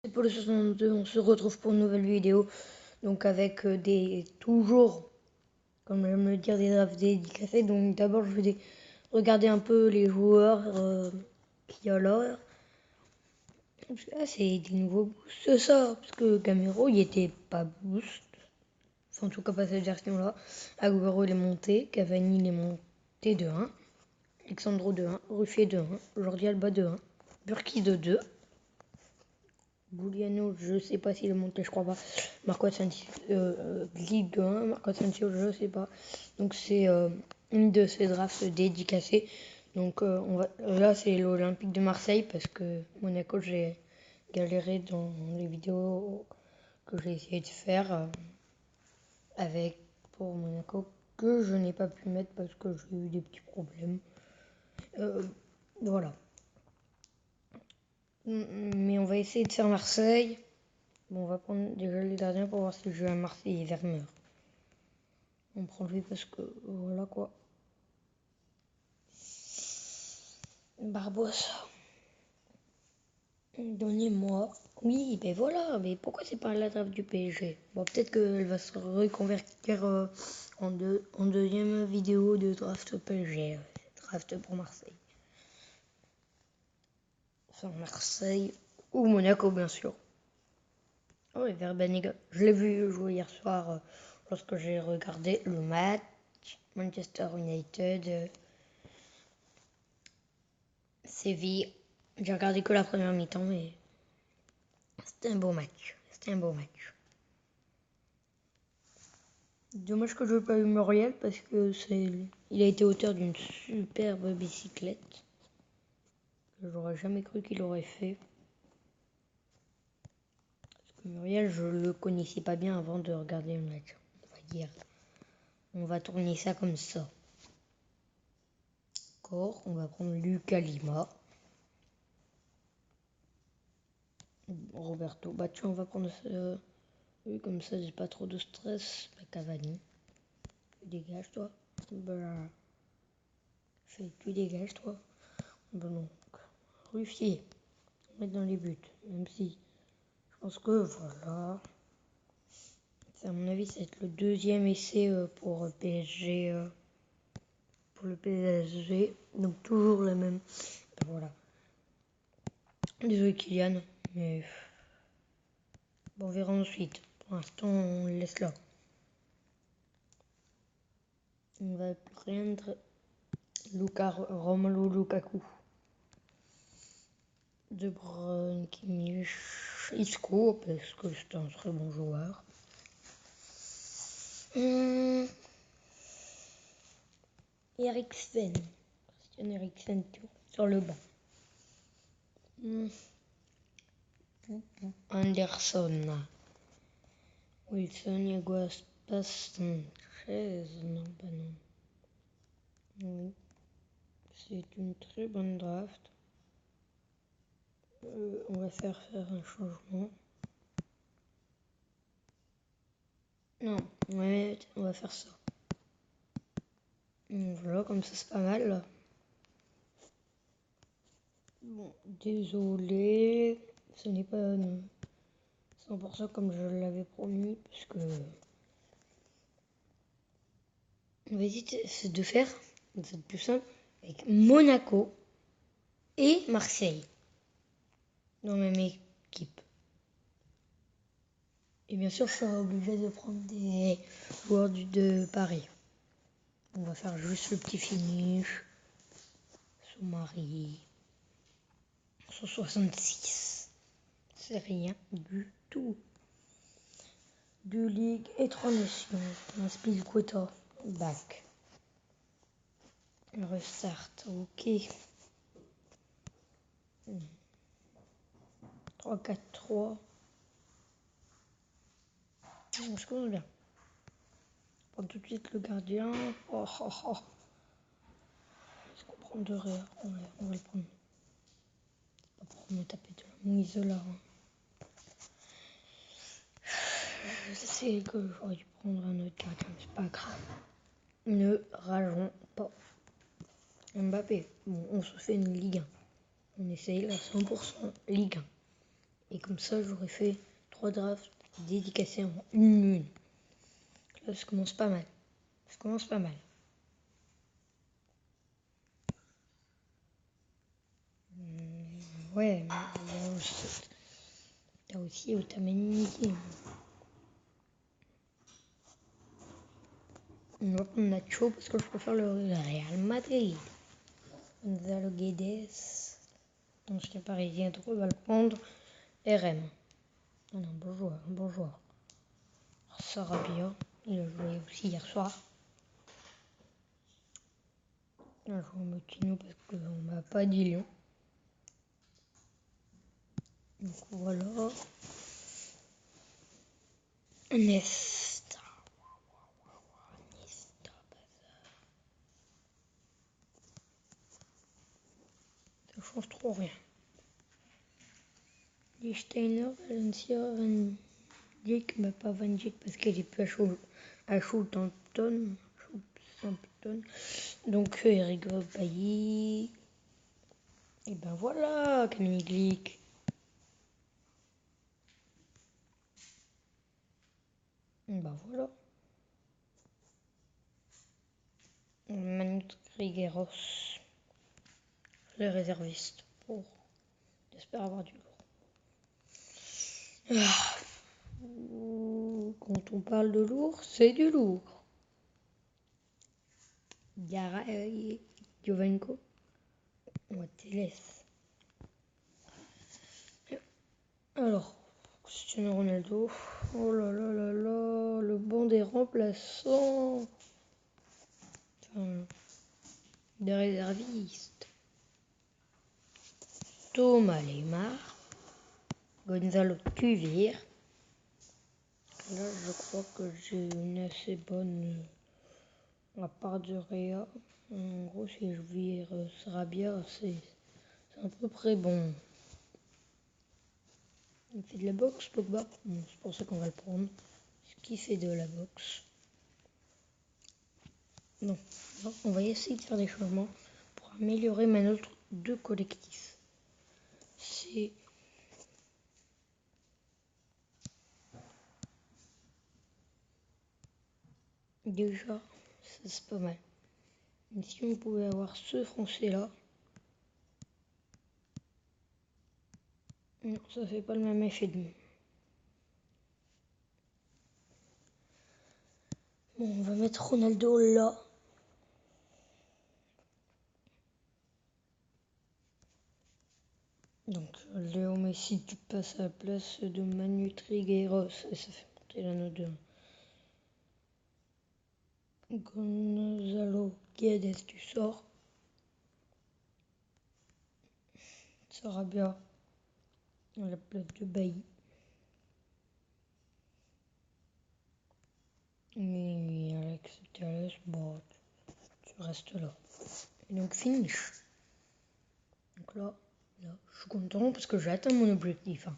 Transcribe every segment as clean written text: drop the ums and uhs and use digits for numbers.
C'est pour le 62, on se retrouve pour une nouvelle vidéo. Donc avec toujours, comme j'aime le dire, des drafts dédicacés. Donc d'abord je vais regarder un peu les joueurs qu'il y a là. Ah, c'est des nouveaux boosts, c'est ça. Parce que Gamero il était pas boost. Enfin en tout cas pas cette version là. Agüero il est monté, Cavani il est monté de 1. Alexandro de 1, Ruffier de 1, Jordi Alba de 1, Burki de 2. Giuliano, je sais pas s'il est monté, je crois pas. Marco Asensio, Ligue 1, Marco Asensio, je sais pas. Donc c'est une de ces drafts dédicacés. Donc là c'est l'Olympique de Marseille parce que Monaco j'ai galéré dans les vidéos que j'ai essayé de faire avec pour Monaco que je n'ai pas pu mettre parce que j'ai eu des petits problèmes. Voilà. Mais on va essayer de faire Marseille. Bon, on va prendre déjà les gardiens pour voir si le jeu à Marseille est Vermeur. On prend lui parce que voilà quoi. Barbosa. Donnez-moi. Oui, ben voilà. Mais pourquoi c'est pas la draft du PSG? Bon, peut-être qu'elle va se reconvertir en deuxième vidéo de draft PSG. Draft pour Marseille. Enfin, Marseille ou Monaco, bien sûr. Oh, et Verbaniga. Je l'ai vu jouer hier soir lorsque j'ai regardé le match. Manchester United. Séville. J'ai regardé que la première mi-temps, mais c'était un beau match. C'était un beau match. Dommage que je n'ai pas eu Muriel parce que il a été auteur d'une superbe bicyclette. J'aurais jamais cru qu'il aurait fait. Parce que Muriel, je le connaissais pas bien avant de regarder le match. On va dire. On va tourner ça comme ça. D'accord, on va prendre Lucas Lima. Roberto. Bah tiens, on va prendre ça. Oui, comme ça, j'ai pas trop de stress. Bah, Cavani. Dégage, toi. Bah. Tu dégages, toi. Bon, donc, Ruffier. On va mettre dans les buts. Même si, je pense que, voilà. À mon avis, ça va être le deuxième essai pour PSG. Pour le PSG. Donc, toujours la même. Voilà. Désolé, Kylian. Mais, bon, on verra ensuite. Pour l'instant, on le laisse là. On va prendre Romelu Lukaku. De Bruyne, Kimmich, Isco, parce que c'est un très bon joueur. Eriksen. Christian Eriksen sur le banc. Anderson. Wilson, Yaguas, Sanchez. Non, pas non. Oui. C'est une très bonne draft. On va faire un changement. Non, on va faire ça. Voilà, comme ça c'est pas mal. Là. Bon, désolé, ce n'est pas 100% comme je l'avais promis, parce que on va essayer de faire, c'est plus simple, avec Monaco et Marseille dans la même équipe. Et bien sûr, je serai obligé de prendre des joueurs de Paris. On va faire juste le petit finish. Soumari. 166. C'est rien du tout. 2 ligues et 3 nations. Un Spilicueta. Back. Restart. Ok. 3-4-3. On se commence bien. On prend tout de suite le gardien. Oh, oh, oh. Est-ce qu'on prend de rire? Ouais, on va le prendre. Pas pour me taper de la mouise là. Je sais que j'aurais dû prendre un autre gardien, mais c'est pas grave. Ne rageons pas. Mbappé, bon, on se fait une Ligue 1. On essaye la 100% Ligue 1. Et comme ça, j'aurais fait 3 drafts dédicacés en une lune. Là, ça commence pas mal. Ça commence pas mal. Ouais, mais t'as aussi Otamendi. On va prendre Nacho parce que je préfère le Real Madrid. Gonzalo Guedes. Ancien parisien, donc on va le prendre. RM. Ah non, bon joueur, bon joueur. Sarabia, il a joué aussi hier soir. Il a joué au Motino parce qu'on m'a pas dit Lyon. Donc voilà. Nesta. Nesta, ça change trop rien. Lichtsteiner, Valencia, Van Dijk, mais pas Van Dijk parce qu'il est plus à Southampton. Donc Eric Bailly. Et ben voilà, Camille Glick. Et ben voilà. Manu Trigueros. Les réservistes pour. J'espère avoir du lourd. Quand on parle de lourd, c'est du lourd. Yara et Jovenko. On te laisse. Alors, Cristiano Ronaldo. Oh là là là là, le banc des remplaçants. Enfin, des réservistes. Thomas Lemar. Gonzalo Cuvir. Là, je crois que j'ai une assez bonne. À part de Réa. En gros, si je vire Sarabia, c'est à peu près bon. Il fait de la boxe, Pogba. Bon, c'est pour ça qu'on va le prendre. Ce qui fait de la boxe. Non. Alors, on va essayer de faire des changements pour améliorer ma note de collectif. C'est déjà, ça c'est pas mal. Mais si on pouvait avoir ce français-là. Non, ça fait pas le même effet de nous. Bon, on va mettre Ronaldo là. Donc, Léo Messi, tu passes à la place de Manu Trigueros et ça fait monter la note de Gonzalo Guedes, tu sors. Sarabia à la place de Bailly. Et Alex Telles, bon, tu restes là. Et donc, finish. Donc là, je suis content parce que j'ai atteint mon objectif. Hein.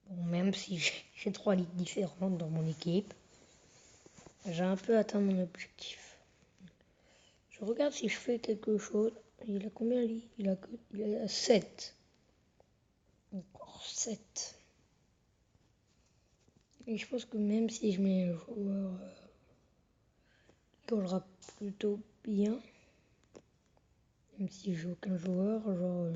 Bon, même si j'ai 3 ligues différentes dans mon équipe, j'ai un peu atteint mon objectif. Je regarde si je fais quelque chose. Il a combien lui il a 7. Encore 7. Et je pense que même si je mets un joueur qui collera plutôt bien, même si j'ai aucun joueur, genre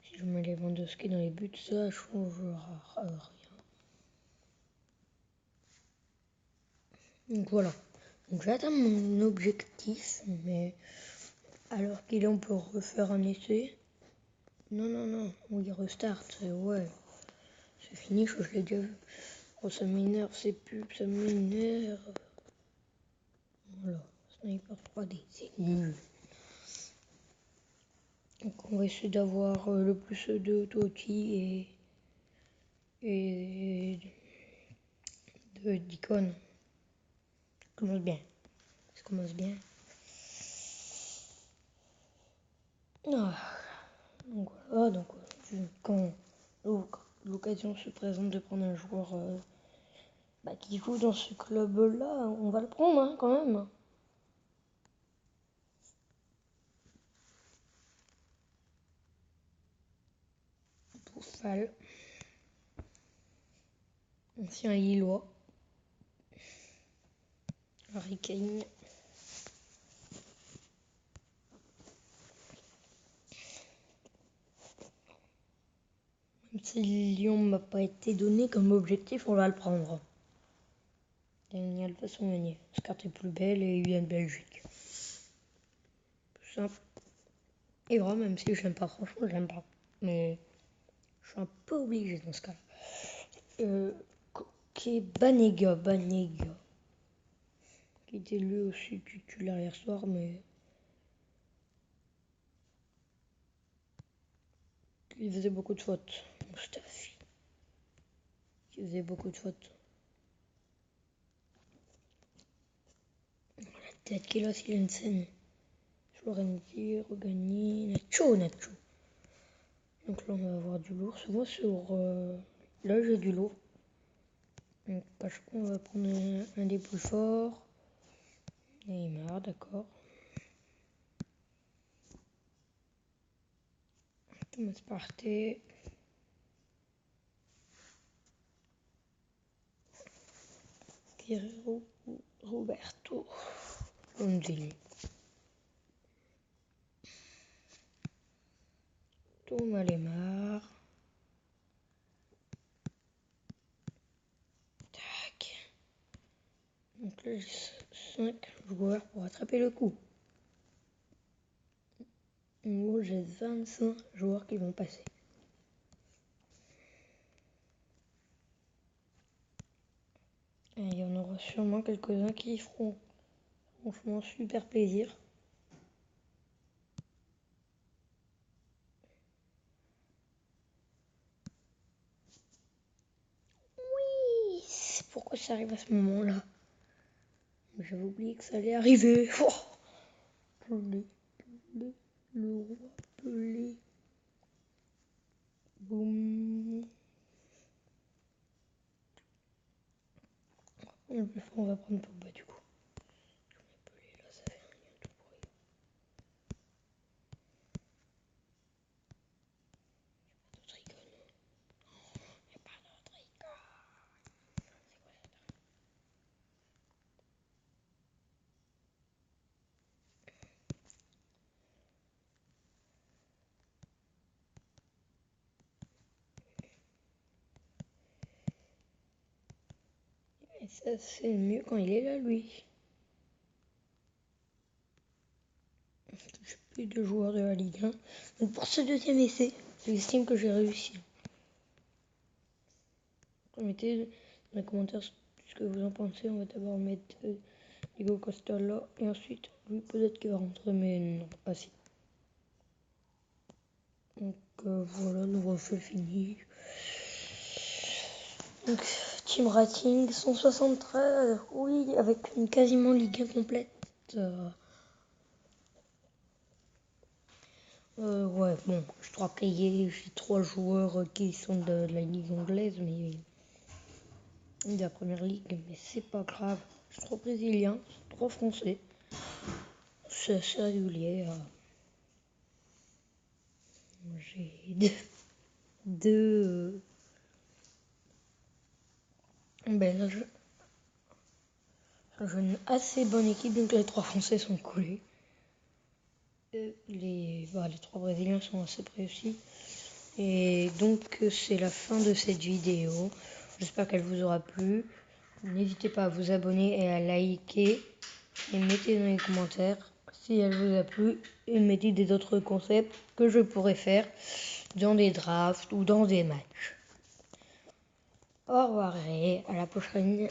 si je mets Lewandowski dans les buts, ça changera rien. Donc voilà. Donc j'ai atteint mon objectif, mais alors qu'il est, on peut refaire un essai. Non, oui, restart, ouais. C'est fini, je l'ai déjà vu. Oh, ça m'énerve, ces pubs, ça m'énerve. Voilà, Sniper 3D, c'est nul. Donc on va essayer d'avoir le plus de Totti et de Deacon. Ça commence bien. Ça commence bien. Ah. Donc voilà, donc quand l'occasion se présente de prendre un joueur qui joue dans ce club-là, on va le prendre hein, quand même. Fall. Ancien Lillois. Harry Kane. Même si Lyon m'a pas été donné comme objectif, on va le prendre. Daniel va s'en gagner. Cette carte est plus belle et il vient de Belgique. Plus simple. Et vrai, même si je l'aime pas, franchement, je l'aime pas. Mais je suis un peu obligé dans ce cas. Qui Banega. Qui était lui aussi titulaire hier soir, mais il faisait beaucoup de fautes. Mustafi. Il faisait beaucoup de fautes. La tête qu'il a, s'il a une scène. Florenzi, Rogani, Nacho. Donc là, on va avoir du lourd. Souvent sur... là, j'ai du lourd. Donc, on va prendre un des plus forts. Neymar, d'accord. Thomas Partey. Guerrero, Roberto. Lonzelli. Thomas Lemar. Tac. Donc là, j'ai 5 joueurs pour attraper le coup. En gros, j'ai 25 joueurs qui vont passer. Et il y en aura sûrement quelques-uns qui feront franchement super plaisir. Oui, pourquoi ça arrive à ce moment-là? J'avais oublié que ça allait arriver. Oh, le roi Pelé. Boum. Le plus fort, on va prendre Pogba du coup. Pelé là, ça fait rien tout pourri. D'autres icônes. Il n'y a pas d'autres icônes. Et ça, c'est mieux quand il est là, lui. Je suis plus de joueurs de la Ligue 1. Donc pour ce deuxième essai, j'estime que j'ai réussi. Mettez dans les commentaires ce que vous en pensez. On va d'abord mettre Diego Costa là. Et ensuite, lui peut-être qu'il va rentrer, mais non, pas si. Donc voilà, le refait fini. Donc, Team Rating, 173, oui, avec une quasiment Ligue 1 complète. Ouais, bon, je suis 3 payés, j'ai 3 joueurs qui sont de la Ligue anglaise, mais de la première ligue, mais c'est pas grave. J'ai 3 brésiliens, 3 français. C'est assez régulier. J'ai deux. Ben là, j'ai une assez bonne équipe, donc les 3 français sont collés. Les 3 brésiliens sont assez près aussi. Et donc c'est la fin de cette vidéo. J'espère qu'elle vous aura plu. N'hésitez pas à vous abonner et à liker. Et mettez dans les commentaires si elle vous a plu. Et mettez des autres concepts que je pourrais faire dans des drafts ou dans des matchs. Au revoir et à la prochaine vidéo.